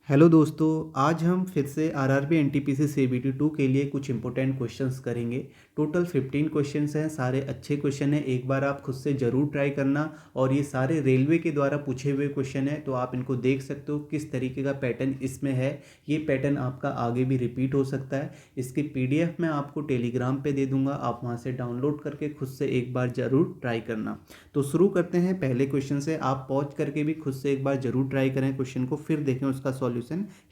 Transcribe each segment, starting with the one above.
Hello दोस्तों, आज हम फिर से आरआरबी एनटीपीसी सीबीटी 2 के लिए कुछ इंपॉर्टेंट क्वेश्चंस करेंगे। टोटल 15 क्वेश्चंस हैं, सारे अच्छे क्वेश्चन हैं। एक बार आप खुद से ज़रूर ट्राई करना। और ये सारे रेलवे के द्वारा पूछे हुए क्वेश्चन हैं, तो आप इनको देख सकते हो किस तरीके का पैटर्न इसमें है। ये पैटर्न आपका आगे भी रिपीट हो सकता है। इसकी पीडीएफ मैं आपको टेलीग्राम पे दे दूंगा, आप वहाँ से डाउनलोड करके खुद से एक बार ज़रूर ट्राई करना। तो शुरू करते हैं पहले क्वेश्चन से। आप पॉज करके भी खुद से एक बार ज़रूर ट्राई करें क्वेश्चन को, फिर देखें उसका सॉल्यूशन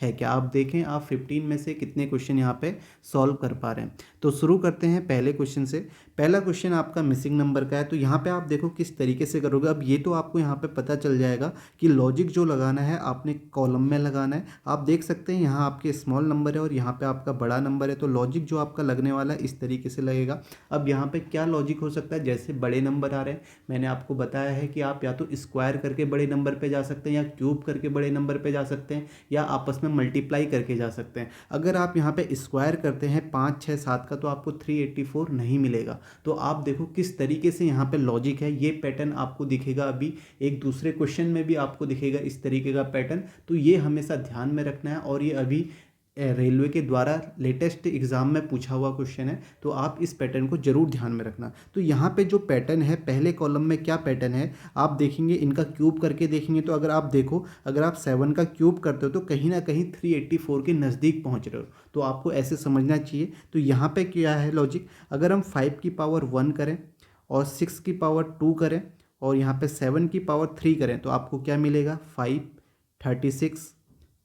है क्या। आप देखें आप 15 में से कितने क्वेश्चन यहाँ पे सॉल्व कर पा रहे हैं। तो शुरू करते हैं पहले क्वेश्चन से। पहला क्वेश्चन आपका मिसिंग नंबर का है, तो यहाँ पे आप देखो किस तरीके से करोगे। अब ये तो आपको यहाँ पे पता चल जाएगा कि लॉजिक जो लगाना है आपने कॉलम में लगाना है। आप देख सकते हैं यहाँ आपके स्मॉल नंबर है और यहाँ पे आपका बड़ा नंबर है, तो लॉजिक जो आपका लगने वाला है इस तरीके से लगेगा। अब यहाँ पे क्या लॉजिक हो सकता है, जैसे बड़े नंबर आ रहे हैं, मैंने आपको बताया है कि आप या तो स्क्वायर करके बड़े नंबर पे जा सकते हैं, या क्यूब करके बड़े नंबर पे जा सकते हैं, या आपस में मल्टीप्लाई करके जा सकते हैं। अगर आप यहाँ पे स्क्वायर करते हैं 5, 6, 7 का, तो आपको 384 नहीं मिलेगा। तो आप देखो किस तरीके से यहाँ पे लॉजिक है। ये पैटर्न आपको दिखेगा, अभी एक दूसरे क्वेश्चन में भी आपको दिखेगा इस तरीके का पैटर्न। तो ये हमेशा ध्यान में रखना है, और ये अभी रेलवे के द्वारा लेटेस्ट एग्जाम में पूछा हुआ क्वेश्चन है, तो आप इस पैटर्न को जरूर ध्यान में रखना। तो यहाँ पे जो पैटर्न है, पहले कॉलम में क्या पैटर्न है आप देखेंगे, इनका क्यूब करके देखेंगे। तो अगर आप देखो, अगर आप 7 का क्यूब करते हो तो कहीं ना कहीं 384 के नज़दीक पहुँच रहे हो, तो आपको ऐसे समझना चाहिए। तो यहाँ पे क्या है लॉजिक, अगर हम 5 की पावर 1 करें और 6 की पावर 2 करें और यहाँ पे 7 की पावर 3 करें, तो आपको क्या मिलेगा, 536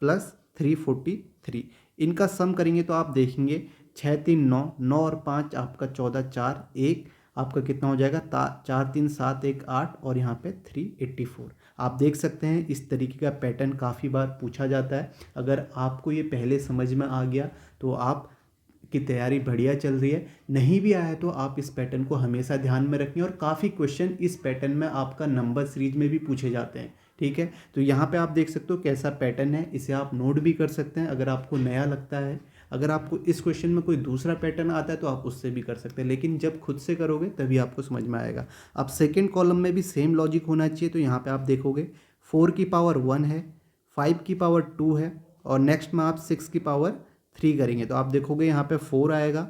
प्लस 343। इनका सम करेंगे तो आप देखेंगे 6 3 9, 9 और 5 आपका 14, 4 1 आपका कितना हो जाएगा, 4 3 7 1 8 और यहाँ पे 384। आप देख सकते हैं इस तरीके का पैटर्न काफ़ी बार पूछा जाता है। अगर आपको ये पहले समझ में आ गया तो आप की तैयारी बढ़िया चल रही है। नहीं भी आया तो आप इस पैटर्न को हमेशा ध्यान में रखें, और काफ़ी क्वेश्चन इस पैटर्न में आपका नंबर सीरीज में भी पूछे जाते हैं। ठीक है, तो यहाँ पे आप देख सकते हो कैसा पैटर्न है, इसे आप नोट भी कर सकते हैं अगर आपको नया लगता है। अगर आपको इस क्वेश्चन में कोई दूसरा पैटर्न आता है तो आप उससे भी कर सकते हैं, लेकिन जब खुद से करोगे तभी आपको समझ में आएगा। अब सेकेंड कॉलम में भी सेम लॉजिक होना चाहिए। तो यहाँ पर आप देखोगे 4 की पावर 1 है, 5 की पावर 2 है, और नेक्स्ट में आप 6 की पावर 3 करेंगे, तो आप देखोगे यहाँ पे 4 आएगा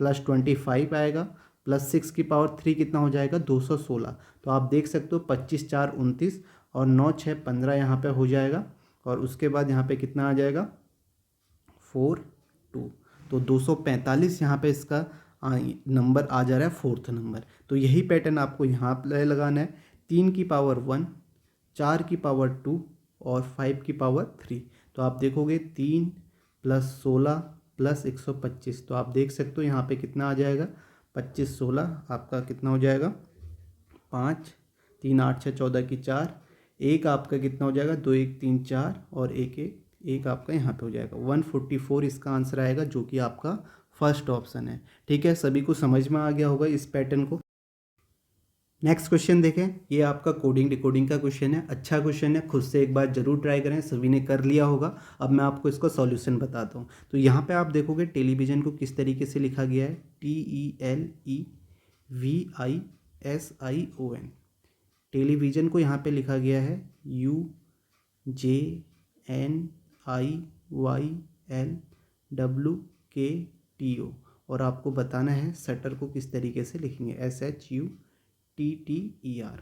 प्लस 25 आएगा प्लस 6 की पावर 3 कितना हो जाएगा, 216। तो आप देख सकते हो 25 4 29 और 9 6 15 यहाँ पे हो जाएगा, और उसके बाद यहाँ पे कितना आ जाएगा 4 2। तो 245 यहाँ पे इसका नंबर आ जा रहा है, फोर्थ नंबर। तो यही पैटर्न आपको यहाँ पे लगाना है। 3 की पावर 1, 4 की पावर 2 और 5 की पावर 3। तो आप देखोगे 3 प्लस 16 प्लस 125, तो आप देख सकते हो यहाँ पे कितना आ जाएगा, 25 16 आपका कितना हो जाएगा, 5 3 8 6 14 की 4, एक आपका कितना हो जाएगा, 2 1 3 4 और एक एक एक आपका यहाँ पे हो जाएगा 144। इसका आंसर आएगा, जो कि आपका फर्स्ट ऑप्शन है। ठीक है, सभी को समझ में आ गया होगा इस पैटर्न को। नेक्स्ट क्वेश्चन देखें, ये आपका कोडिंग डिकोडिंग का क्वेश्चन है। अच्छा क्वेश्चन है, खुद से एक बार जरूर ट्राई करें, सभी ने कर लिया होगा। अब मैं आपको इसका सॉल्यूशन बताता हूँ। तो यहाँ पे आप देखोगे टेलीविज़न को किस तरीके से लिखा गया है, TELEVISION। टेलीविज़न को यहाँ पे लिखा गया है UJNIYLWKTO, और आपको बताना है शटर को किस तरीके से लिखेंगे, SHUTTER।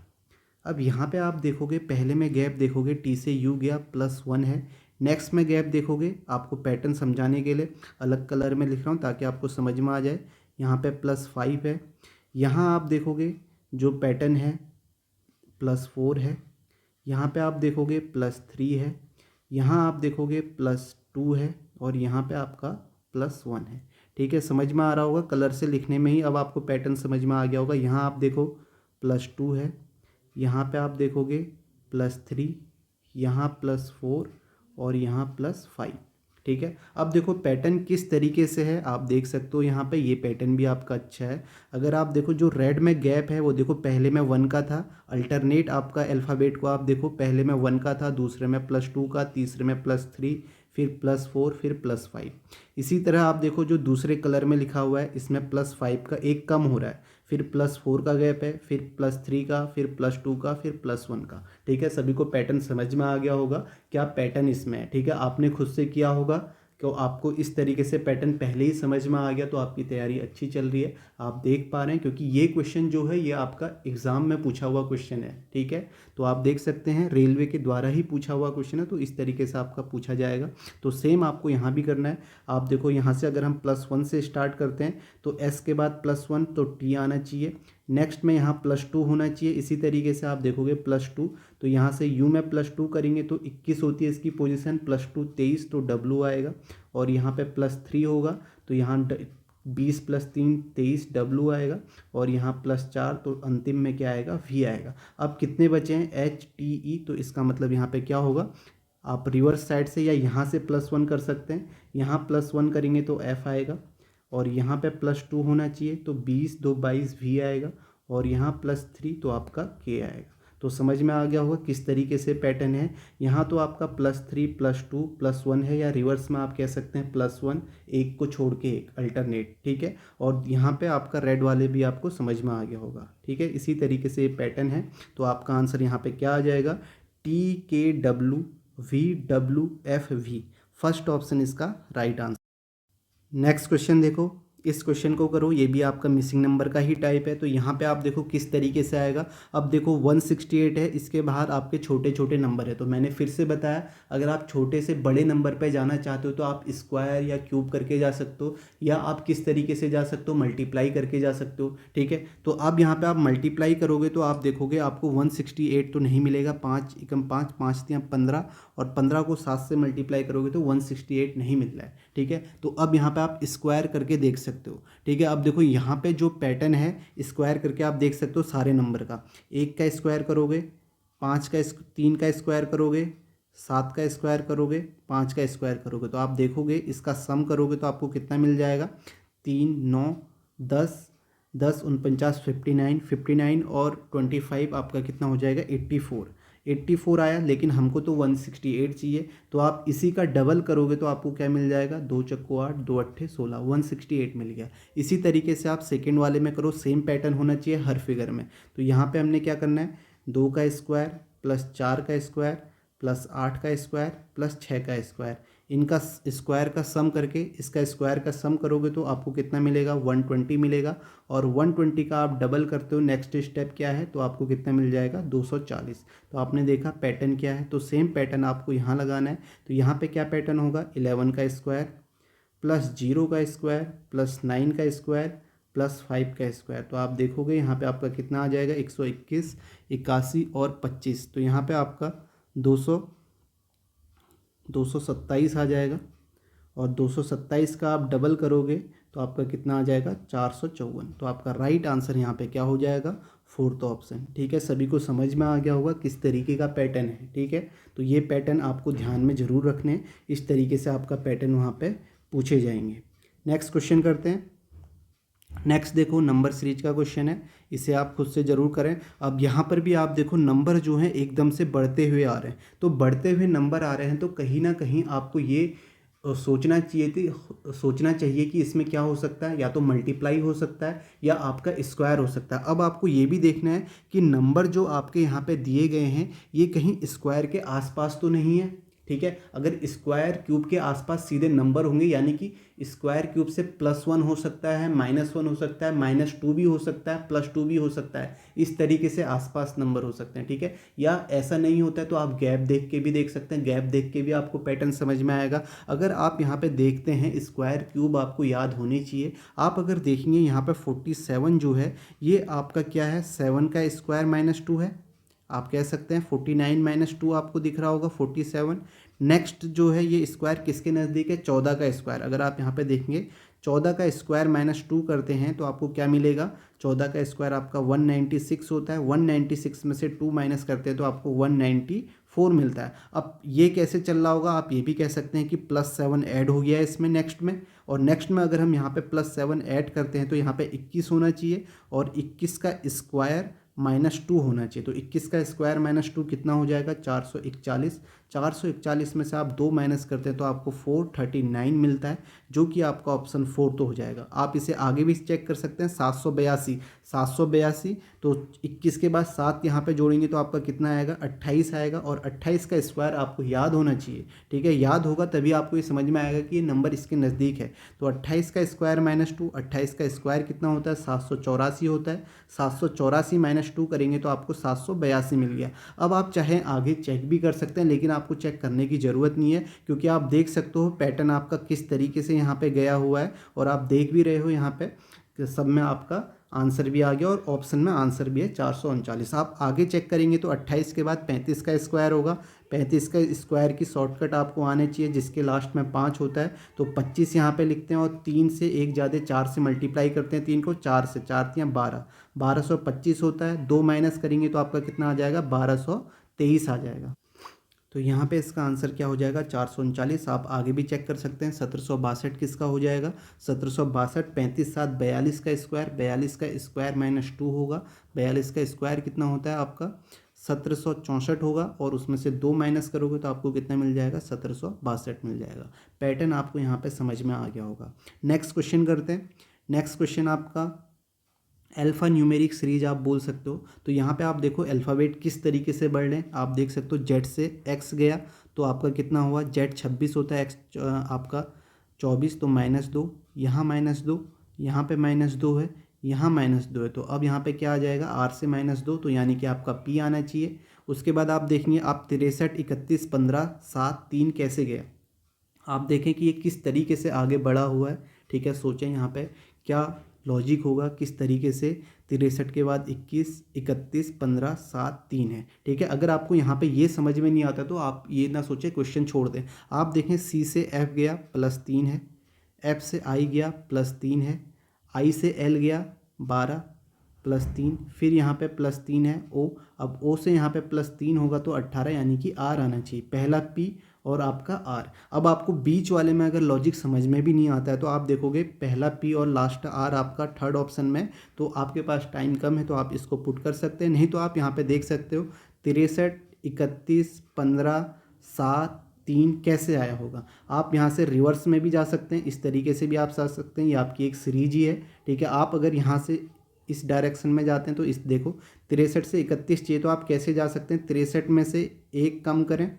अब यहाँ पे आप देखोगे पहले में गैप देखोगे, T से U गया +1 है। नेक्स्ट में गैप देखोगे, आपको पैटर्न समझाने के लिए अलग कलर में लिख रहा हूँ ताकि आपको समझ में आ जाए। यहाँ पे +5 है। यहाँ आप देखोगे जो पैटर्न है +4 है। यहाँ पे आप देखोगे +3 है। यहाँ आप देखोगे +2 है, और यहाँ पे आपका +1 है। ठीक है, समझ में आ रहा होगा, कलर से लिखने में ही अब आपको पैटर्न समझ में आ गया होगा। यहाँ आप देखो +2 है, यहाँ पे आप देखोगे +3, यहाँ +4 और यहाँ +5। ठीक है, अब देखो पैटर्न किस तरीके से है, आप देख सकते हो यहाँ पे ये पैटर्न भी आपका अच्छा है। अगर आप देखो जो रेड में गैप है वो देखो पहले में 1 का था, अल्टरनेट आपका अल्फ़ाबेट को आप देखो, पहले में 1 का था, दूसरे में +2 का, तीसरे में +3, फिर +4, फिर +5। इसी तरह आप देखो जो दूसरे कलर में लिखा हुआ है इसमें +5 का एक कम हो रहा है, फिर +4 का गैप है, फिर +3 का, फिर +2 का, फिर +1 का। ठीक है, सभी को पैटर्न समझ में आ गया होगा क्या पैटर्न इसमें है। ठीक है, आपने खुद से किया होगा, क्यों आपको इस तरीके से पैटर्न पहले ही समझ में आ गया, तो आपकी तैयारी अच्छी चल रही है। आप देख पा रहे हैं, क्योंकि ये क्वेश्चन जो है ये आपका एग्ज़ाम में पूछा हुआ क्वेश्चन है। ठीक है, तो आप देख सकते हैं रेलवे के द्वारा ही पूछा हुआ क्वेश्चन है, तो इस तरीके से आपका पूछा जाएगा। तो सेम आपको यहाँ भी करना है। आप देखो यहाँ से अगर हम +1 से स्टार्ट करते हैं तो S के बाद +1 तो T आना चाहिए। नेक्स्ट में यहाँ +2 होना चाहिए। इसी तरीके से आप देखोगे +2, तो यहाँ से U में +2 करेंगे तो 21 होती है इसकी पोजीशन, +2 23 तो W आएगा। और यहाँ पे +3 होगा तो यहाँ 20 + 3 23 W आएगा। और यहाँ +4 तो अंतिम में क्या आएगा, V आएगा। अब कितने बचे हैं, HTE, तो इसका मतलब यहाँ पे क्या होगा, आप रिवर्स साइड से या यहाँ से +1 कर सकते हैं। यहाँ +1 करेंगे तो F आएगा, और यहाँ पे +2 होना चाहिए तो 20 2 22 V आएगा। और यहाँ +3 तो आपका K आएगा। तो समझ में आ गया होगा किस तरीके से पैटर्न है। यहाँ तो आपका +3 +2 +1 है, या रिवर्स में आप कह सकते हैं +1, एक को छोड़ के एक अल्टरनेट। ठीक है, और यहाँ पे आपका रेड वाले भी आपको समझ में आ गया होगा। ठीक है, इसी तरीके से ये पैटर्न है। तो आपका आंसर यहाँ पे क्या आ जाएगा, TKWVWFV, फर्स्ट ऑप्शन इसका राइट आंसर। नेक्स्ट क्वेश्चन देखो, इस क्वेश्चन को करो, ये भी आपका मिसिंग नंबर का ही टाइप है। तो यहाँ पे आप देखो किस तरीके से आएगा। अब देखो 168 है, इसके बाहर आपके छोटे छोटे नंबर है। तो मैंने फिर से बताया, अगर आप छोटे से बड़े नंबर पे जाना चाहते हो तो आप स्क्वायर या क्यूब करके जा सकते हो, या आप किस तरीके से जा सकते हो, मल्टीप्लाई करके जा सकते हो। ठीक है, तो अब यहाँ पे आप मल्टीप्लाई करोगे तो आप देखोगे आपको 168 तो नहीं मिलेगा, 5 एकम 5 5 3 15, और 15 को 7 से मल्टीप्लाई करोगे तो 168 नहीं मिल रहा है। ठीक है, तो अब यहाँ पे आप स्क्वायर करके देख सकते हो। ठीक है, अब देखो यहाँ पे जो पैटर्न है, स्क्वायर करके आप देख सकते हो सारे नंबर का। 1 का स्क्वायर करोगे, 5 का 3 का स्क्वायर करोगे, 7 का स्क्वायर करोगे, 5 का स्क्वायर करोगे, तो आप देखोगे इसका सम करोगे तो आपको कितना मिल जाएगा, 3 9 10 10 49 59 59 और 25 आपका कितना हो जाएगा, 84 आया। लेकिन हमको तो 168 चाहिए, तो आप इसी का डबल करोगे तो आपको क्या मिल जाएगा, 2 चक्को 8 2 अट्ठे 16, 168 मिल गया। इसी तरीके से आप सेकेंड वाले में करो, सेम पैटर्न होना चाहिए हर फिगर में। तो यहाँ पे हमने क्या करना है, 2 का स्क्वायर प्लस 4 का स्क्वायर प्लस 8 का स्क्वायर प्लस 6 का स्क्वायर, इनका स्क्वायर का सम करके इसका स्क्वायर का सम करोगे तो आपको कितना मिलेगा, 120 मिलेगा। और 120 का आप डबल करते हो, नेक्स्ट स्टेप क्या है, तो आपको कितना मिल जाएगा, 240। तो आपने देखा पैटर्न क्या है, तो सेम पैटर्न आपको यहाँ लगाना है। तो यहाँ पे क्या पैटर्न होगा, 11 का स्क्वायर प्लस 0 का स्क्वायर प्लस 9 का स्क्वायर प्लस 5 का स्क्वायर। तो आप देखोगे यहाँ पे आपका कितना आ जाएगा, 121 81 और 25। तो यहाँ पे आपका 227 आ जाएगा, और 227 का आप डबल करोगे तो आपका कितना आ जाएगा, 454। तो आपका राइट आंसर यहाँ पे क्या हो जाएगा, फोर्थ ऑप्शन। ठीक है, सभी को समझ में आ गया होगा किस तरीके का पैटर्न है। ठीक है, तो ये पैटर्न आपको ध्यान में ज़रूर रखने हैं, इस तरीके से आपका पैटर्न वहाँ पे पूछे जाएंगे। नेक्स्ट क्वेश्चन करते हैं। नेक्स्ट देखो नंबर सीरीज का क्वेश्चन है, इसे आप खुद से ज़रूर करें। अब यहाँ पर भी आप देखो नंबर जो हैं एकदम से बढ़ते हुए आ रहे हैं, तो बढ़ते हुए नंबर आ रहे हैं तो कहीं ना कहीं आपको ये सोचना चाहिए कि इसमें क्या हो सकता है, या तो मल्टीप्लाई हो सकता है या आपका स्क्वायर हो सकता है। अब आपको ये भी देखना है कि नंबर जो आपके यहाँ पे दिए गए हैं ये कहीं स्क्वायर के आसपास तो नहीं है। ठीक है, अगर स्क्वायर क्यूब के आसपास सीधे नंबर होंगे, यानी कि स्क्वायर क्यूब से +1 हो सकता है, -1 हो सकता है, -2 भी हो सकता है, +2 भी हो सकता है, इस तरीके से आसपास नंबर हो सकते हैं। ठीक है, या ऐसा नहीं होता है तो आप गैप देख के भी देख सकते हैं, गैप देख के भी आपको पैटर्न समझ में आएगा। अगर आप यहाँ पे देखते हैं स्क्वायर क्यूब आपको याद होनी चाहिए। आप अगर देखेंगे यहाँ पे 47 जो है ये आपका क्या है, 7 का स्क्वायर -2 है। आप कह सकते हैं 49 - 2 आपको दिख रहा होगा 47। नेक्स्ट जो है ये स्क्वायर किसके नज़दीक है, 14 का स्क्वायर। अगर आप यहाँ पे देखेंगे 14 का स्क्वायर -2 करते हैं तो आपको क्या मिलेगा, 14 का स्क्वायर आपका 196 होता है। 196 में से 2 माइनस करते हैं तो आपको 194 मिलता है। अब ये कैसे चल रहा होगा, आप ये भी कह सकते हैं कि +7 ऐड हो गया है इसमें नेक्स्ट में, और नेक्स्ट में अगर हम यहाँ पे +7 ऐड करते हैं तो यहाँ पे 21 होना चाहिए, और 21 का स्क्वायर -2 होना चाहिए। तो 21 का स्क्वायर -2 कितना हो जाएगा, 441। 441 में से आप 2 माइनस करते हैं तो आपको 439 मिलता है, जो कि आपका ऑप्शन 4 तो हो जाएगा। आप इसे आगे भी चेक कर सकते हैं, 782 तो 21 के बाद 7 यहाँ पे जोड़ेंगे तो आपका कितना आएगा, 28 आएगा। और 28 का स्क्वायर आपको याद होना चाहिए, ठीक है, याद होगा तभी आपको ये समझ में आएगा कि ये नंबर इसके नज़दीक है। तो 28 का स्क्वायर माइनस 2, 28 का स्क्वायर कितना होता है, 784 होता है। 784 माइनस 2 करेंगे तो आपको 782 मिल गया। अब आप चाहें आगे चेक भी कर सकते हैं, लेकिन आपको चेक करने की ज़रूरत नहीं है, क्योंकि आप देख सकते हो पैटर्न आपका किस तरीके से यहाँ पे गया हुआ है, और आप देख भी रहे हो यहाँ पे कि सब में आपका आंसर भी आ गया और ऑप्शन में आंसर भी है 439। आप आगे चेक करेंगे तो 28 के बाद 35 का स्क्वायर होगा। 35 का स्क्वायर की शॉर्टकट आपको आने चाहिए, जिसके लास्ट में 5 होता है। तो 25 यहाँ पे लिखते हैं और 3 से एक ज़्यादा 4 से मल्टीप्लाई करते हैं, 3 को 4 से, 4 3 12, 1225 होता है। 2 माइनस करेंगे तो आपका कितना आ जाएगा, 1223 आ जाएगा। तो यहाँ पे इसका आंसर क्या हो जाएगा, 439। आप आगे भी चेक कर सकते हैं, 1762 किसका हो जाएगा, 1762, 35 7 42 का स्क्वायर, 42 का स्क्वायर माइनस 2 होगा। 42 का स्क्वायर कितना होता है आपका, 1764 होगा, और उसमें से 2 माइनस करोगे तो आपको कितना मिल जाएगा, 1762 मिल जाएगा। पैटर्न आपको यहाँ पे समझ में आ गया होगा। नेक्स्ट क्वेश्चन करते हैं। नेक्स्ट क्वेश्चन आपका अल्फ़ा न्यूमेरिक सीरीज आप बोल सकते हो। तो यहाँ पे आप देखो अल्फ़ाबेट किस तरीके से बढ़ रहे हैं, आप देख सकते हो। जेड से एक्स गया तो आपका कितना हुआ, जेड 26 होता है, एक्स आपका 24, तो -2, यहाँ -2, यहाँ पे -2 है, यहाँ -2 है। तो अब यहाँ पे क्या आ जाएगा, आर से -2, तो यानी कि आपका पी आना चाहिए। उसके बाद आप देखेंगे, आप 63 31 15 7 3 कैसे गया, आप देखें कि ये किस तरीके से आगे बढ़ा हुआ है, ठीक है। सोचें यहाँ पे क्या लॉजिक होगा, किस तरीके से 63 के बाद 21 31 15 7 3 है, ठीक है। अगर आपको यहाँ पे ये समझ में नहीं आता तो आप ये ना सोचें, क्वेश्चन छोड़ दें। आप देखें सी से एफ गया +3 है, एफ से आई गया +3 है, आई से एल गया 12 +3, फिर यहाँ पे +3 है ओ। अब ओ से यहाँ पे +3 होगा तो 18, यानी कि आर आना चाहिए, पहला पी और आपका आर। अब आपको बीच वाले में अगर लॉजिक समझ में भी नहीं आता है तो आप देखोगे पहला पी और लास्ट आर आपका थर्ड ऑप्शन में, तो आपके पास टाइम कम है तो आप इसको पुट कर सकते हैं। नहीं तो आप यहाँ पे देख सकते हो 63 31 15 7 3 कैसे आया होगा। आप यहाँ से रिवर्स में भी जा सकते हैं, इस तरीके से भी आप जा सकते हैं, ये आपकी एक सीरीज ही है, ठीक है। आप अगर यहाँ से इस डायरेक्शन में जाते हैं तो इस देखो 63 से 31 चाहिए तो आप कैसे जा सकते हैं, 63 में से 1 कम करें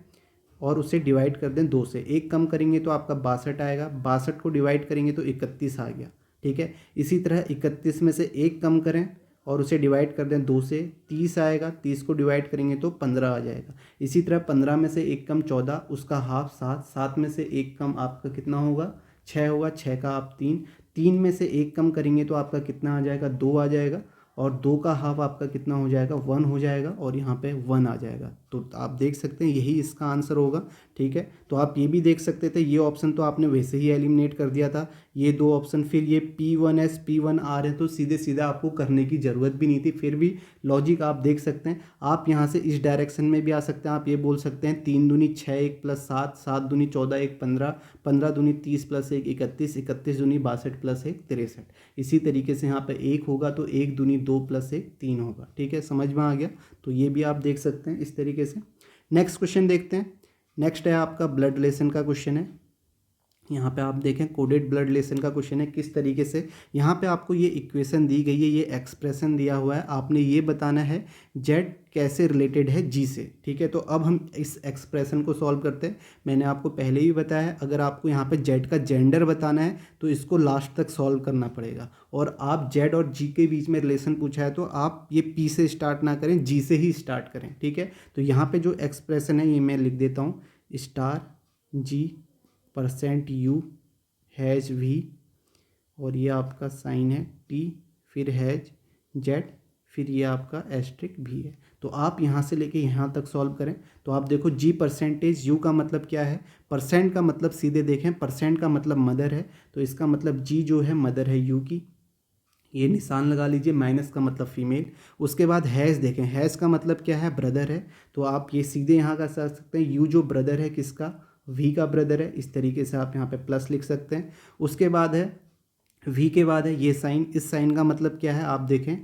और उसे डिवाइड कर दें 2 से। 1 कम करेंगे तो आपका 62 आएगा, 62 को डिवाइड करेंगे तो 31 आ गया, ठीक है। इसी तरह 31 में से 1 कम करें और उसे डिवाइड कर दें 2 से, 30 आएगा, 30 को डिवाइड करेंगे तो 15 आ जाएगा। इसी तरह 15 में से 1 कम 14, उसका हाफ 7, 7 में से 1 कम आपका कितना होगा, 6 होगा, 6 का आप 3, 3 में से 1 कम करेंगे तो आपका कितना आ जाएगा, 2 आ जाएगा, और 2 का हाफ आपका कितना हो जाएगा, 1 हो जाएगा, और यहाँ पे 1 आ जाएगा। तो आप देख सकते हैं यही इसका आंसर होगा, ठीक है। तो आप ये भी देख सकते थे, ये ऑप्शन तो आपने वैसे ही एलिमिनेट कर दिया था, ये 2 ऑप्शन, फिर ये P1S P1R है, तो सीधे सीधा आपको करने की ज़रूरत भी नहीं थी, फिर भी लॉजिक आप देख सकते हैं। आप यहाँ से इस डायरेक्शन में भी आ सकते हैं, आप ये बोल सकते हैं 3 दूनी 6 1 + 7, 7 दूनी 14 1 15, 15 दूनी 30 + 1 31, 31 दूनी 62 + 1 63। इसी तरीके से यहाँ पे 1 होगा तो 1 दूनी 2 + 1 3 होगा, ठीक है, समझ में आ गया। तो ये भी आप देख सकते हैं इस तरीके से। नेक्स्ट क्वेश्चन देखते हैं। नेक्स्ट है आपका ब्लड रिलेशन का क्वेश्चन है। यहाँ पे आप देखें कोडेड ब्लड रिलेशन का क्वेश्चन है, किस तरीके से यहाँ पे आपको ये इक्वेशन दी गई है, ये एक्सप्रेशन दिया हुआ है, आपने ये बताना है जेड कैसे रिलेटेड है जी से, ठीक है। तो अब हम इस एक्सप्रेशन को सॉल्व करते हैं। मैंने आपको पहले ही बताया है, अगर आपको यहाँ पे जेड का जेंडर बताना है तो इसको लास्ट तक सॉल्व करना पड़ेगा, और आप जेड और जी के बीच में रिलेशन पूछा है तो आप ये पी से स्टार्ट ना करें, जी से ही स्टार्ट करें, ठीक है। तो यहाँ पर जो एक्सप्रेशन है ये मैं लिख देता हूँ, *G %U हैज V, और ये आपका साइन है T, फिर हैज Z, फिर ये आपका एस्ट्रिक भी है। तो आप यहाँ से लेके यहाँ तक सॉल्व करें तो आप देखो G %, U का मतलब क्या है, परसेंट का मतलब सीधे देखें, परसेंट का मतलब मदर है, तो इसका मतलब G जो है मदर है U की, ये निशान लगा लीजिए, माइनस का मतलब फीमेल। उसके बाद हैज़ देखें, हैज़ का मतलब क्या है, ब्रदर है, तो आप ये सीधे यहाँ का कर सकते हैं, यू जो ब्रदर है किसका, वी का ब्रदर है, इस तरीके से आप यहाँ पे प्लस लिख सकते हैं। उसके बाद है वी के बाद है ये साइन, इस साइन का मतलब क्या है, आप देखें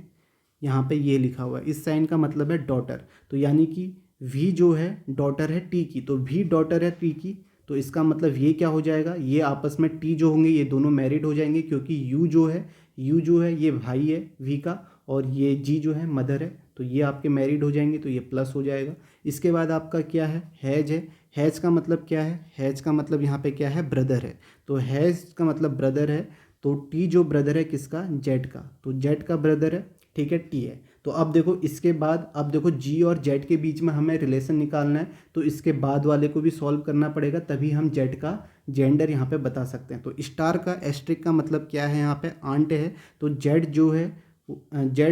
यहाँ पे ये लिखा हुआ है, इस साइन का मतलब है डॉटर, तो यानी कि वी जो है डॉटर है टी की, तो वी डॉटर है टी की, तो इसका मतलब ये क्या हो जाएगा, ये आपस में टी जो होंगे ये दोनों मैरिड हो जाएंगे, क्योंकि यू जो है ये भाई है वी का, और ये जी जो है मदर है, तो ये आपके मैरिड हो जाएंगे, तो ये प्लस हो जाएगा। इसके बाद आपका क्या है, हैज है। हैज का मतलब क्या है, हैज का मतलब यहाँ पे क्या है, ब्रदर है, तो हैज का मतलब ब्रदर है, तो टी जो ब्रदर है किसका, जेड का, तो जेड का ब्रदर है, ठीक है, टी है। तो अब देखो इसके बाद, अब देखो जी और जेड के बीच में हमें रिलेशन निकालना है, तो इसके बाद वाले को भी सॉल्व करना पड़ेगा, तभी हम जेड का जेंडर यहाँ पे बता सकते हैं। तो स्टार का एस्ट्रिक का मतलब क्या है, यहाँ पे आंट है, तो जेड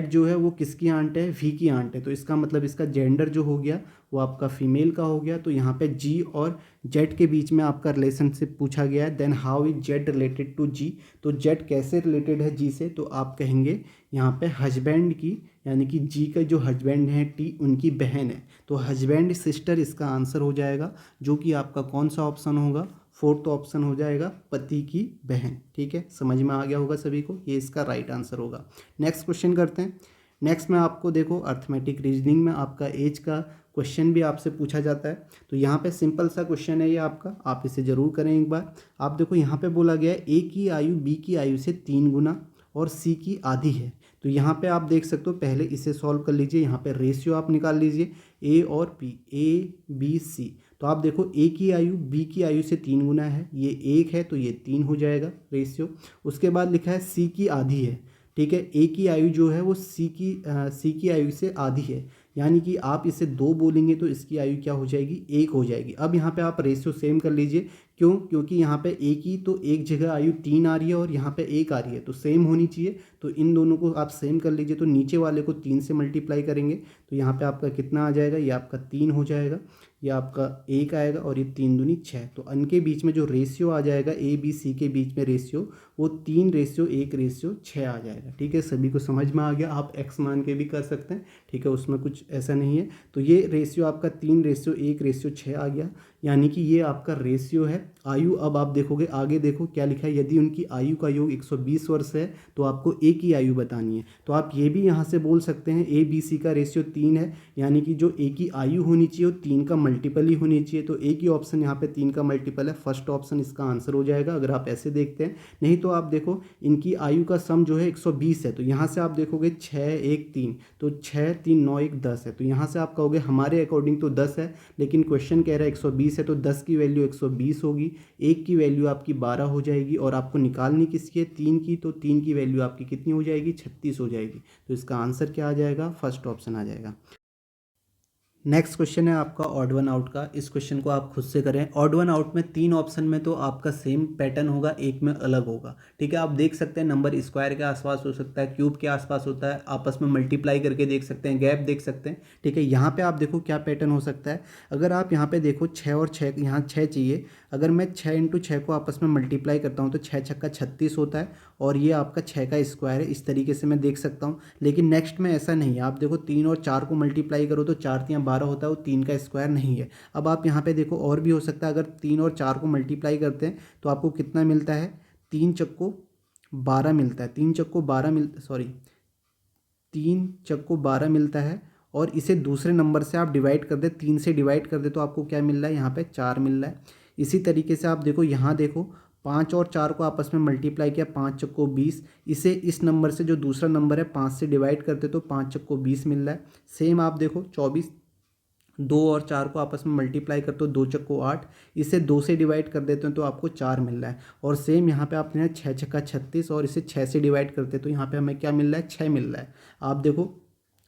जो है वो किसकी आंट है, वी की आंट है, तो इसका मतलब इसका जेंडर जो हो गया वो आपका फीमेल का हो गया। तो यहाँ पे जी और जेड के बीच में आपका रिलेशनशिप पूछा गया है, then how is Z related to G, तो जेड कैसे रिलेटेड है जी से, तो आप कहेंगे यहाँ पे हस्बैंड की, यानी कि जी का जो हस्बैंड है टी उनकी बहन है, तो हस्बैंड सिस्टर इसका आंसर हो जाएगा, जो कि आपका कौन सा ऑप्शन होगा, फोर्थ ऑप्शन हो जाएगा, पति की बहन। ठीक है, समझ में आ गया होगा सभी को, ये इसका राइट आंसर होगा। नेक्स्ट क्वेश्चन करते हैं। नेक्स्ट में आपको देखो अर्थमेटिक रीजनिंग में आपका एज का क्वेश्चन भी आपसे पूछा जाता है, तो यहाँ पे सिंपल सा क्वेश्चन है ये आपका, आप इसे ज़रूर करें एक बार। आप देखो यहाँ पे बोला गया है ए की आयु बी की आयु से 3 गुना और सी की आधी है, तो यहाँ पे आप देख सकते हो, पहले इसे सॉल्व कर लीजिए, यहाँ पे रेशियो आप निकाल लीजिए ए और बी, ए बी सी, तो आप देखो ए की आयु बी की आयु से 3 गुना है, ये 1 है तो ये 3 हो जाएगा रेशियो। उसके बाद लिखा है सी की आधी है, ठीक है, ए की आयु जो है वो सी की आयु से आधी है, यानी कि आप इसे 2 बोलेंगे तो इसकी आयु क्या हो जाएगी, 1 हो जाएगी। अब यहाँ पे आप रेशियो सेम कर लीजिए, क्यों, क्योंकि यहाँ पे ए की तो एक जगह आयु 3 आ रही है और यहाँ पे 1 आ रही है, तो सेम होनी चाहिए, तो इन दोनों को आप सेम कर लीजिए, तो नीचे वाले को 3 से मल्टीप्लाई करेंगे, तो यहाँ पे आपका कितना आ जाएगा, ये आपका 3 हो जाएगा, ये आपका 1 आएगा, और ये 3 दूनी 6, तो इनके बीच में जो रेशियो आ जाएगा ए बी सी के बीच में रेशियो, वो 3:1:6 आ जाएगा। ठीक है, सभी को समझ में आ गया, आप एक्स मान के भी कर सकते हैं, ठीक है, उसमें कुछ ऐसा नहीं है। तो ये रेशियो आपका 3:1:6 आ गया, यानी कि ये आपका रेशियो है। आयु, अब आप देखोगे आगे, देखो क्या लिखा है, यदि उनकी आयु का योग 120 वर्ष है तो आपको ए की आयु बतानी है, तो आप ये भी यहाँ से बोल सकते हैं ए बी सी का रेशियो 3 है, यानी कि जो ए की आयु होनी चाहिए वो 3 का मल्टीपल ही होनी चाहिए, तो ए की ऑप्शन यहाँ पे 3 का मल्टीपल है, फर्स्ट ऑप्शन इसका आंसर हो जाएगा, अगर आप ऐसे देखते हैं। नहीं तो आप देखो इनकी आयु का सम जो है 120 है, तो यहाँ से आप देखोगे 6 1 3, तो 6 3 9 1 10 है, तो यहाँ से आप कहोगे हमारे अकॉर्डिंग तो 10 है, लेकिन क्वेश्चन कह रहा है 120 है, तो 10 की वैल्यू 120 होगी, 1 की वैल्यू आपकी 12 हो जाएगी, और आपको निकालनी किसकी है, 3 की, तो 3 की वैल्यू आपकी कितनी हो जाएगी, 36 हो जाएगी, तो इसका आंसर क्या आ जाएगा, फर्स्ट ऑप्शन आ जाएगा। नेक्स्ट क्वेश्चन है आपका ऑड वन आउट का, इस क्वेश्चन को आप खुद से करें। ऑड वन आउट में 3 ऑप्शन में तो आपका सेम पैटर्न होगा, एक में अलग होगा, ठीक है, आप देख सकते हैं नंबर स्क्वायर के आसपास हो सकता है, क्यूब के आसपास होता है, आपस में मल्टीप्लाई करके देख सकते हैं, गैप देख सकते हैं, ठीक है। यहाँ पे आप देखो क्या पैटर्न हो सकता है, अगर आप यहाँ पे देखो 6 और 6, यहाँ 6 चाहिए, अगर मैं 6 × 6 को आपस में मल्टीप्लाई करता हूँ तो 6 छक्का 36 होता है, और ये आपका 6 का स्क्वायर है, इस तरीके से मैं देख सकता हूँ। लेकिन नेक्स्ट में ऐसा नहीं है, आप देखो 3 और 4 को मल्टीप्लाई करो तो 4 3 12 होता है, वो 3 का स्क्वायर नहीं है। अब आप यहाँ पे देखो और भी हो सकता है, अगर 3 और 4 को मल्टीप्लाई करते हैं तो आपको कितना मिलता है, 3 चक्को 12 मिलता है, 3 चक्को 12 मिलता है, और इसे दूसरे नंबर से आप डिवाइड कर दे, 3 से डिवाइड कर दे तो आपको क्या मिल रहा है, यहाँ पे 4 मिल रहा है। इसी तरीके से आप देखो यहाँ देखो 5 और 4 को आपस में मल्टीप्लाई किया, 5 चक्को 20, इसे इस नंबर से जो दूसरा नंबर है 5 से डिवाइड करते तो 5 चक्को 20 मिल रहा है। सेम आप देखो 24, 2 और 4 को आपस में मल्टीप्लाई करते हो 2 चक्को 8, इसे 2 से डिवाइड कर देते हैं तो आपको 4 मिल रहा है। और सेम यहाँ पे आपने 6 छक्का 36, और इसे 6 से डिवाइड करते तो यहाँ पे हमें क्या मिल रहा है, 6 मिल रहा है। आप देखो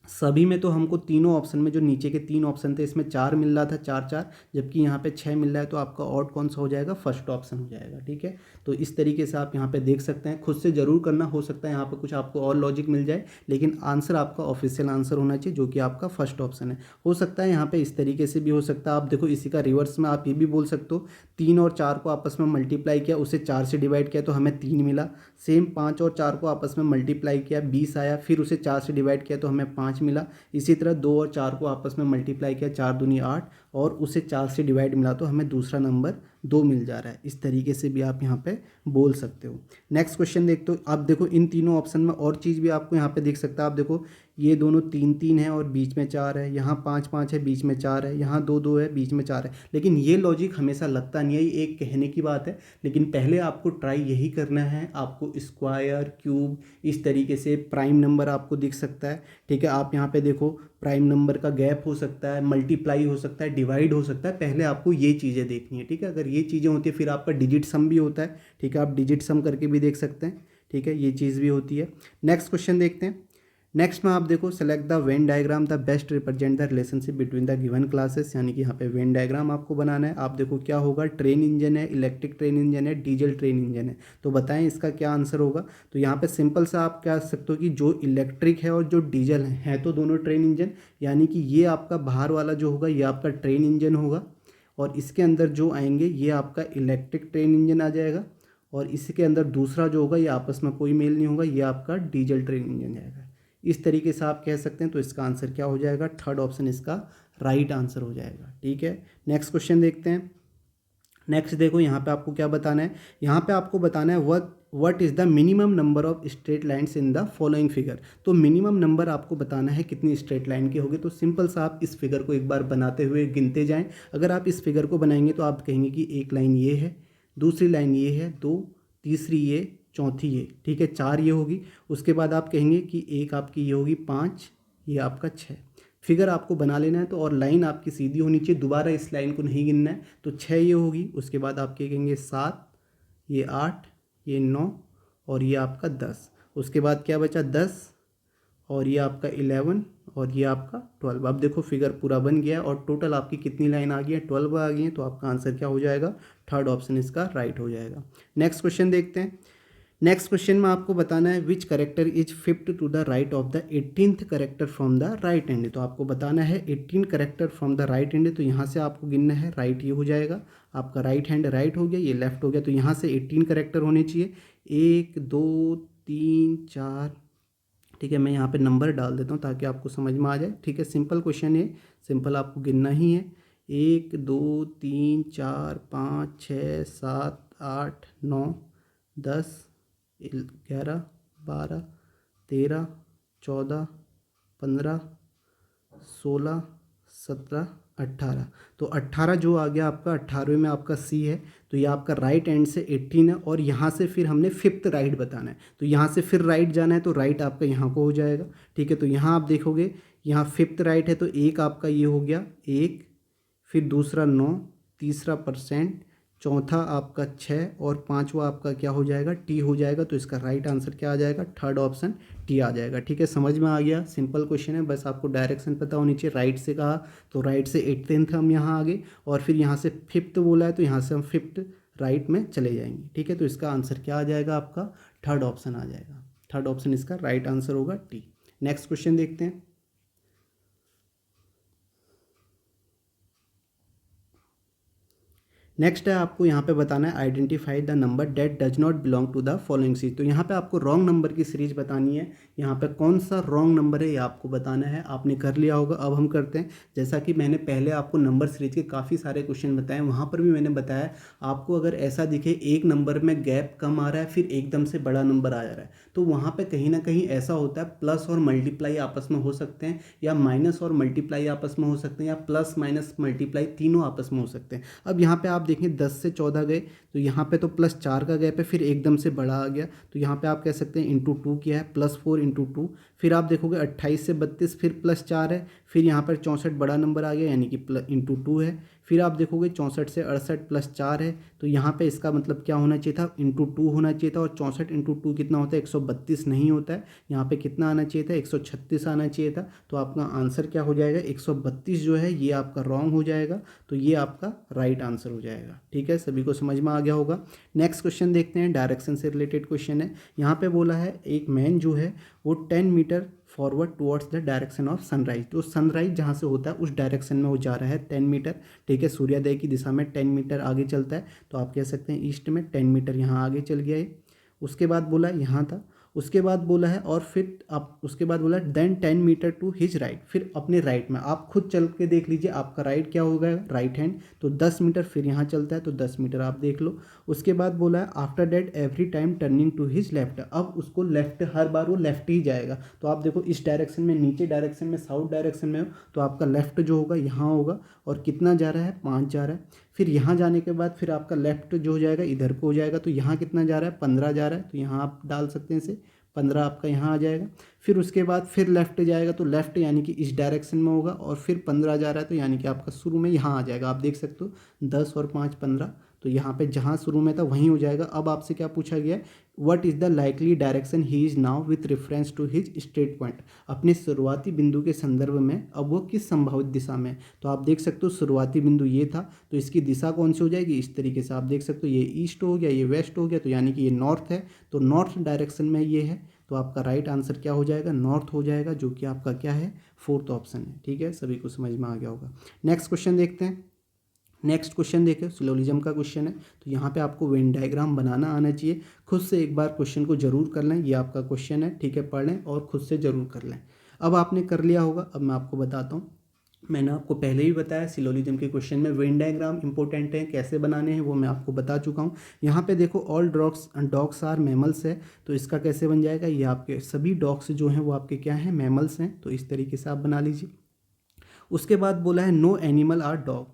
सभी में तो हमको तीनों ऑप्शन में, जो नीचे के 3 ऑप्शन थे इसमें 4 मिल रहा था, 4 4, जबकि यहाँ पे 6 मिल रहा है, तो आपका ऑड कौन सा हो जाएगा, फर्स्ट ऑप्शन हो जाएगा। ठीक है, तो इस तरीके से आप यहाँ पे देख सकते हैं, खुद से ज़रूर करना, हो सकता है यहाँ पे कुछ आपको और लॉजिक मिल जाए, लेकिन आंसर आपका ऑफिशियल आंसर होना चाहिए, जो कि आपका फर्स्ट ऑप्शन है। हो सकता है यहाँ पे इस तरीके से भी हो सकता है, आप देखो इसी का रिवर्स में आप ये भी बोल सकते हो, 3 और 4 को आपस में मल्टीप्लाई किया, उसे 4 से डिवाइड किया तो हमें 3 मिला। सेम 5 और 4 को आपस में मल्टीप्लाई किया, 20 आया, फिर उसे 4 से डिवाइड किया तो हमें 5 मिला। इसी तरह 2 और 4 को आपस में मल्टीप्लाई किया, 4 दूनी 8, और उसे 4 से डिवाइड मिला तो हमें दूसरा नंबर 2 मिल जा रहा है। इस तरीके से भी आप यहाँ पे बोल सकते हो। नेक्स्ट क्वेश्चन देखते हो, आप देखो इन तीनों ऑप्शन में और चीज़ भी आपको यहाँ पे दिख सकता है। आप देखो ये दोनों 3 3 है और बीच में 4 है, यहाँ 5 5 है बीच में 4 है, यहाँ 2 2 है बीच में 4 है। लेकिन ये लॉजिक हमेशा लगता नहीं है, ये एक कहने की बात है। लेकिन पहले आपको ट्राई यही करना है, आपको स्क्वायर क्यूब इस तरीके से प्राइम नंबर आपको दिख सकता है, ठीक है। आप यहाँ पे देखो प्राइम नंबर का गैप हो सकता है, मल्टीप्लाई हो सकता है, डिवाइड हो सकता है। पहले आपको ये चीज़ें देखनी है, ठीक है। अगर ये चीज़ें होती है फिर आपका डिजिट सम भी होता है, ठीक है। आप डिजिट सम करके भी देख सकते हैं, ठीक है, ये चीज़ भी होती है। नेक्स्ट क्वेश्चन देखते हैं। नेक्स्ट में आप देखो select the Venn diagram the best represent the relationship between the given classes, यानी कि यहाँ पे वेन डायग्राम आपको बनाना है। आप देखो क्या होगा, ट्रेन इंजन है, इलेक्ट्रिक ट्रेन इंजन है, डीजल ट्रेन इंजन है। तो बताएं इसका क्या आंसर होगा। तो यहाँ पे सिंपल सा आप कह सकते हो कि जो इलेक्ट्रिक है और जो डीजल है तो दोनों ट्रेन इंजन, यानी कि ये आपका बाहर वाला जो होगा ये आपका ट्रेन इंजन होगा, और इसके अंदर जो आएंगे ये आपका इलेक्ट्रिक ट्रेन इंजन आ जाएगा, और इसके अंदर दूसरा जो होगा ये आपस में कोई मेल नहीं होगा, ये आपका डीजल ट्रेन इंजन जाएगा। इस तरीके से आप कह सकते हैं। तो इसका आंसर क्या हो जाएगा, थर्ड ऑप्शन इसका राइट आंसर हो जाएगा, ठीक है। नेक्स्ट क्वेश्चन देखते हैं। नेक्स्ट देखो यहाँ पे आपको क्या बताना है, यहाँ पे आपको बताना है what is the minimum number of straight lines in the following figure. तो मिनिमम नंबर आपको बताना है कितनी स्ट्रेट लाइन के होंगे। तो सिंपल सा आप इस फिगर को एक बार बनाते हुए गिनते जाएं। अगर आप इस फिगर को बनाएंगे तो आप कहेंगे कि एक लाइन ये है, दूसरी लाइन ये है, 2, तीसरी ये, चौथी ये, ठीक है, 4 ये होगी। उसके बाद आप कहेंगे कि एक आपकी ये होगी 5, ये आपका 6। फिगर आपको बना लेना है तो, और लाइन आपकी सीधी होनी चाहिए, दोबारा इस लाइन को नहीं गिनना है। तो 6 ये होगी, उसके बाद आप क्या कहेंगे 7, ये 8, ये 9 और ये आपका 10। उसके बाद क्या बचा 10 और ये आपका 11 और ये आपका 12। अब देखो फिगर पूरा बन गया है और टोटल आपकी कितनी लाइन आ गई है, 12 आ गई है। तो आपका आंसर क्या हो जाएगा, थर्ड ऑप्शन इसका राइट हो जाएगा। नेक्स्ट क्वेश्चन देखते हैं। नेक्स्ट क्वेश्चन में आपको बताना है which character is fifth to the right of the 18th character from the right hand. तो आपको बताना है 18 character from the right hand. तो यहाँ से आपको गिनना है, राइट ये हो जाएगा आपका, राइट हैंड राइट हो गया, ये लेफ्ट हो गया। तो यहाँ से 18 करेक्टर होने चाहिए, 1 2 3 4, ठीक है। मैं यहाँ पे नंबर डाल देता हूँ ताकि आपको समझ में आ जाए, ठीक है। सिंपल क्वेश्चन है, सिंपल आपको गिनना ही है। 1 2 3 4 5 6 7 8 9 10 11 12 13 14 15 16 17 18। तो 18 जो आ गया आपका, 18वें में आपका सी है। तो ये आपका राइट एंड से 18 है, और यहाँ से फिर हमने फिफ्थ राइट बताना है। तो यहाँ से फिर राइट जाना है, तो राइट आपका यहाँ को हो जाएगा, ठीक है। तो यहाँ आप देखोगे यहाँ फिफ्थ राइट है, तो एक आपका ये हो गया 1, फिर दूसरा 9, तीसरा %, चौथा आपका 6 और पांचवा आपका क्या हो जाएगा, टी हो जाएगा। तो इसका राइट आंसर क्या आ जाएगा, थर्ड ऑप्शन टी आ जाएगा, ठीक है। समझ में आ गया, सिंपल क्वेश्चन है, बस आपको डायरेक्शन पता होनी चाहिए। राइट से कहा तो राइट से 18th हम यहाँ आगे, और फिर यहाँ से फिफ्थ बोला है तो यहाँ से हम फिफ्थ राइट में चले जाएंगे, ठीक है। तो इसका आंसर क्या आ जाएगा आपका, थर्ड ऑप्शन आ जाएगा। थर्ड ऑप्शन इसका राइट आंसर होगा टी। नेक्स्ट क्वेश्चन देखते हैं। नेक्स्ट है आपको यहाँ पे बताना है identify the number that does not belong to the following series. तो यहाँ पे आपको रॉन्ग नंबर की सीरीज बतानी है। यहाँ पे कौन सा रॉन्ग नंबर है ये आपको बताना है। आपने कर लिया होगा, अब हम करते हैं। जैसा कि मैंने पहले आपको नंबर सीरीज के काफ़ी सारे क्वेश्चन बताए, वहाँ पर भी मैंने बताया आपको अगर ऐसा दिखे एक नंबर में गैप कम आ रहा है फिर एकदम से बड़ा नंबर आ जा रहा है, तो वहाँ पर कहीं ना कहीं ऐसा होता है प्लस और मल्टीप्लाई आपस में हो सकते हैं, या माइनस और मल्टीप्लाई आपस में हो सकते हैं, या प्लस माइनस मल्टीप्लाई तीनों आपस में हो सकते हैं। अब यहाँ पे आप देखें 10 से 14 गए, तो यहाँ पे तो +4 का गैप है, फिर एकदम से बड़ा आ गया। तो यहाँ पे आप कह सकते हैं ×2 किया है, +4 × 2। फिर आप देखोगे 28 से 32 फिर +4 है, फिर यहाँ पर 64 बड़ा नंबर आ गया यानी कि ×2 है। फिर आप देखोगे 64 से 68 +4 है, तो यहाँ पे इसका मतलब क्या होना चाहिए था, ×2 होना चाहिए था। और 64 × 2 कितना होता है, 132 नहीं होता है। यहाँ पे कितना आना चाहिए था, 136 आना चाहिए था। तो आपका आंसर क्या हो जाएगा, 132 जो है ये आपका रॉन्ग हो जाएगा। तो ये आपका राइट आंसर हो जाएगा, ठीक है। सभी को समझ में आ गया होगा। नेक्स्ट क्वेश्चन देखते हैं, डायरेक्शन से रिलेटेड क्वेश्चन है। यहाँ पे बोला है एक मैन जो है वो 10 metre forward towards the direction of sunrise. तो सनराइज जहाँ से होता है उस डायरेक्शन में वो जा रहा है 10 मीटर, ठीक है। सूर्योदय की दिशा में 10 मीटर आगे चलता है, तो आप कह सकते हैं ईस्ट में 10 मीटर यहाँ आगे चल गया है। उसके बाद बोला यहाँ था, उसके बाद बोला है और फिर आप उसके बाद बोला then 10 metre to his right, फिर अपने राइट में आप खुद चल के देख लीजिए आपका राइट क्या होगा, राइट हैंड, तो 10 मीटर, फिर यहाँ चलता है तो 10 मीटर आप देख लो। उसके बाद बोला है after that every time turning to his left, अब उसको लेफ्ट, हर बार वो लेफ्ट ही जाएगा। तो आप देखो इस डायरेक्शन में, नीचे डायरेक्शन में, साउथ डायरेक्शन में हो तो आपका लेफ्ट जो होगा यहाँ होगा, और कितना जा रहा है, 5 जा रहा है। फिर यहाँ जाने के बाद फिर आपका लेफ्ट जो हो जाएगा इधर को हो जाएगा, तो यहाँ कितना जा रहा है, 15 जा रहा है, तो यहाँ आप डाल सकते हैं इसे, 15 आपका यहाँ आ जाएगा। फिर उसके बाद फिर लेफ्ट जाएगा तो लेफ्ट यानी कि इस डायरेक्शन में होगा, और फिर 15 जा रहा है तो यानी कि आपका शुरू में यहाँ आ जाएगा। आप देख सकते हो 10 और 5 15, तो यहाँ पे जहाँ शुरू में था वहीं हो जाएगा। अब आपसे क्या पूछा गया है, what is the likely direction he is now with reference to his start point, अपने शुरुआती बिंदु के संदर्भ में अब वो किस संभावित दिशा में है। तो आप देख सकते हो शुरुआती बिंदु ये था, तो इसकी दिशा कौन सी हो जाएगी, इस तरीके से आप देख सकते हो, ये ईस्ट हो गया, ये वेस्ट हो गया, तो यानी कि ये नॉर्थ है, तो नॉर्थ डायरेक्शन में ये है, तो आपका राइट आंसर क्या हो जाएगा, नॉर्थ हो जाएगा, जो कि आपका क्या है, 4th ऑप्शन है। ठीक है, सभी को समझ में आ गया होगा। नेक्स्ट क्वेश्चन देखते हैं। नेक्स्ट क्वेश्चन देखें, सिलोजिज्म का क्वेश्चन है, तो यहाँ पे आपको वेन डायग्राम बनाना आना चाहिए। खुद से एक बार क्वेश्चन को जरूर कर लें, ये आपका क्वेश्चन है, ठीक है, पढ़ लें और खुद से जरूर कर लें। अब आपने कर लिया होगा, अब मैं आपको बताता हूँ। मैंने आपको पहले ही बताया सिलोजिज्म के क्वेश्चन में वेन डायग्राम इंपॉर्टेंट है, कैसे बनाने हैं वो मैं आपको बता चुका हूँ। यहाँ पे देखो ऑल डॉग्स आर मैमल्स है, तो इसका कैसे बन जाएगा, ये आपके सभी डॉग्स जो हैं वो आपके क्या हैं, मैमल्स हैं, तो इस तरीके से आप बना लीजिए। उसके बाद बोला है no animal are dog,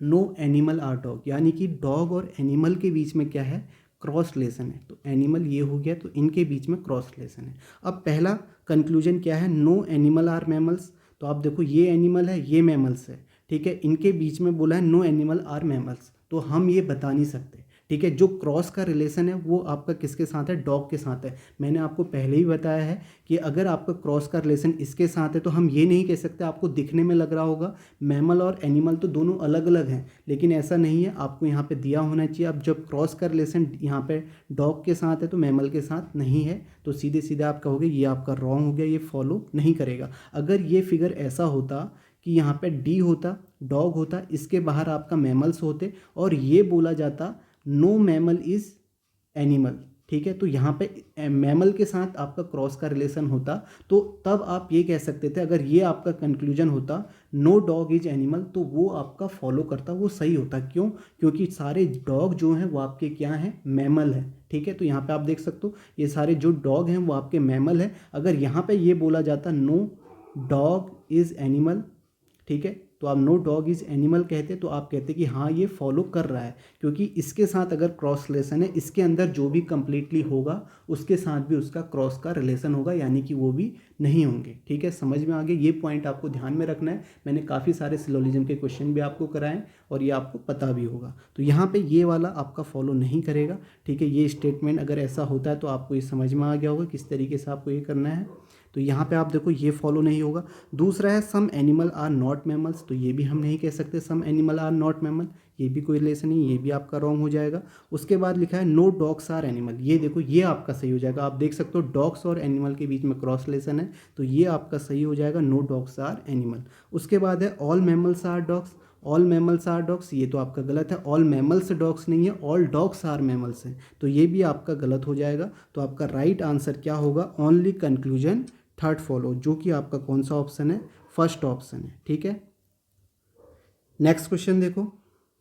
no animal are dog, यानी कि डॉग और एनिमल के बीच में क्या है, क्रॉस रिलेशन है। तो एनिमल ये हो गया, तो इनके बीच में क्रॉस रिलेशन है। अब पहला कंक्लूजन क्या है, नो एनिमल आर मैमल्स, तो आप देखो ये एनिमल है, ये मैमल्स है, ठीक है, इनके बीच में बोला है नो एनिमल आर मैमल्स, तो हम ये बता नहीं सकते। ठीक है, जो क्रॉस का रिलेशन है वो आपका किसके साथ है, डॉग के साथ है। मैंने आपको पहले ही बताया है कि अगर आपका क्रॉस का रिलेशन इसके साथ है तो हम ये नहीं कह सकते, आपको दिखने में लग रहा होगा मैमल और एनिमल तो दोनों अलग अलग हैं, लेकिन ऐसा नहीं है, आपको यहाँ पे दिया होना चाहिए। अब जब क्रॉस का रिलेशन यहाँ पे डॉग के साथ है तो मैमल के साथ नहीं है, तो सीधे सीधे आप कहोगे ये आपका रॉन्ग हो गया, ये फॉलो नहीं करेगा। अगर ये फिगर ऐसा होता कि यहाँ पे डी होता, डॉग होता, इसके बाहर आपका मैमल्स होते, और ये बोला जाता नो मैमल इज एनिमल, ठीक है, तो यहाँ पे मैमल के साथ आपका क्रॉस का रिलेशन होता, तो तब आप ये कह सकते थे, अगर ये आपका कंक्लूजन होता नो डॉग इज एनिमल, तो वो आपका फॉलो करता, वो सही होता। क्यों, क्योंकि सारे डॉग जो हैं वो आपके क्या हैं, मैमल हैं। ठीक है, तो यहाँ पे आप देख सकते हो ये सारे जो डॉग हैं वो आपके मैमल हैं। अगर यहाँ पे ये बोला जाता नो डॉग इज एनिमल, ठीक है, तो आप नो डॉग इज एनिमल कहते तो आप कहते कि हाँ ये फॉलो कर रहा है, क्योंकि इसके साथ अगर क्रॉस रिलेशन है, इसके अंदर जो भी कंप्लीटली होगा उसके साथ भी उसका क्रॉस का रिलेशन होगा, यानी कि वो भी नहीं होंगे। ठीक है, समझ में आ गया, ये पॉइंट आपको ध्यान में रखना है। मैंने काफ़ी सारे सिलोजिज्म के क्वेश्चन भी आपको कराएं और ये आपको पता भी होगा। तो यहाँ पे ये वाला आपका फॉलो नहीं करेगा। ठीक है, ये स्टेटमेंट अगर ऐसा होता है तो आपको ये समझ में आ गया होगा किस तरीके से आपको ये करना है। तो यहाँ पे आप देखो ये फॉलो नहीं होगा। दूसरा है some animal are not mammals, तो ये भी हम नहीं कह सकते some animal are not mammal, ये भी कोई रिलेशन नहीं, ये भी आपका रॉन्ग हो जाएगा। उसके बाद लिखा है नो डॉग्स आर एनिमल, ये देखो ये आपका सही हो जाएगा। आप देख सकते हो डॉग्स और एनिमल के बीच में क्रॉस रिलेशन है, तो ये आपका सही हो जाएगा, नो डॉग्स आर एनिमल। उसके बाद है all mammals are dogs, all mammals are dogs, ये तो आपका गलत है, ऑल मैमल्स डॉग्स नहीं है, ऑल डॉग्स आर मैमल्स हैं, तो ये भी आपका गलत हो जाएगा। तो आपका राइट आंसर क्या होगा, ओनली कंक्लूजन थर्ड फॉलो, जो कि आपका कौन सा ऑप्शन है, फर्स्ट ऑप्शन है। ठीक है, नेक्स्ट क्वेश्चन देखो,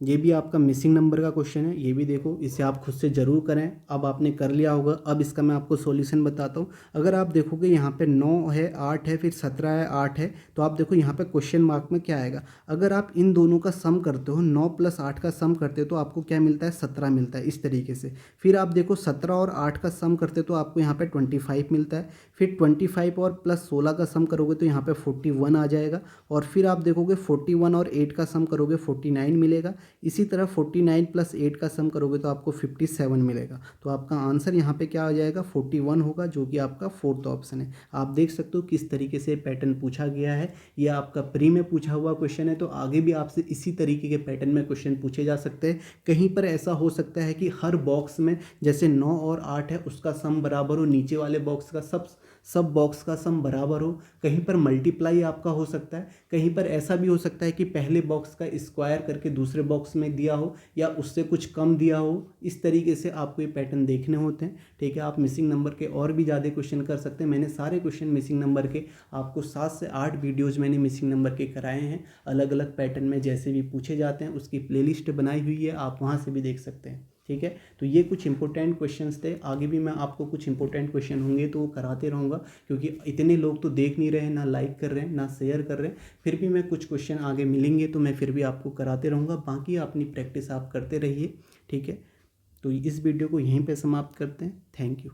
ये भी आपका मिसिंग नंबर का क्वेश्चन है, ये भी देखो, इसे आप खुद से ज़रूर करें। अब आपने कर लिया होगा, अब इसका मैं आपको सॉल्यूशन बताता हूँ। अगर आप देखोगे यहाँ पे 9 है, 8 है, फिर 17 है, 8 है, तो आप देखो यहाँ पे क्वेश्चन मार्क में क्या आएगा। अगर आप इन दोनों का सम करते हो, 9 + 8 का सम करते हो तो आपको क्या मिलता है, 17 मिलता है, इस तरीके से। फिर आप देखो 17 और 8 का सम करते हो तो आपको यहाँ पे 25 मिलता है। फिर 25 और प्लस 16 का सम करोगे तो यहाँ पे 41 आ जाएगा। और फिर आप देखोगे 41 और 8 का सम करोगे 49 मिलेगा। इसी तरह 49 + 8 का सम करोगे तो आपको 57 मिलेगा। तो आपका आंसर यहाँ पे क्या आ जाएगा, 41 होगा, जो कि आपका फोर्थ ऑप्शन है। आप देख सकते हो किस तरीके से पैटर्न पूछा गया है। ये आपका प्री में पूछा हुआ क्वेश्चन है, तो आगे भी आपसे इसी तरीके के पैटर्न में क्वेश्चन पूछे जा सकते हैं। कहीं पर ऐसा हो सकता है कि हर बॉक्स में जैसे 9 और 8 है उसका सम बराबर हो, नीचे वाले बॉक्स का सब बॉक्स का सम बराबर हो। कहीं पर मल्टीप्लाई आपका हो सकता है, कहीं पर ऐसा भी हो सकता है कि पहले बॉक्स का स्क्वायर करके दूसरे बॉक्स बॉक्स में दिया हो या उससे कुछ कम दिया हो, इस तरीके से आपको ये पैटर्न देखने होते हैं। ठीक है, आप मिसिंग नंबर के और भी ज़्यादा क्वेश्चन कर सकते हैं। मैंने सारे क्वेश्चन मिसिंग नंबर के आपको 7 से 8 वीडियोज़ मैंने मिसिंग नंबर के कराए हैं, अलग अलग पैटर्न में जैसे भी पूछे जाते हैं उसकी प्लेलिस्ट बनाई हुई है, आप वहाँ से भी देख सकते हैं। ठीक है, तो ये कुछ इंपॉर्टेंट क्वेश्चंस थे। आगे भी मैं आपको कुछ इंपॉर्टेंट क्वेश्चन होंगे तो वो कराते रहूँगा, क्योंकि इतने लोग तो देख नहीं रहे हैं, ना लाइक कर रहे हैं, ना शेयर कर रहे हैं। फिर भी मैं कुछ क्वेश्चन आगे मिलेंगे तो मैं फिर भी आपको कराते रहूँगा। बाकी अपनी प्रैक्टिस आप करते रहिए। ठीक है, तो इस वीडियो को यहीं पे समाप्त करते हैं। Thank you.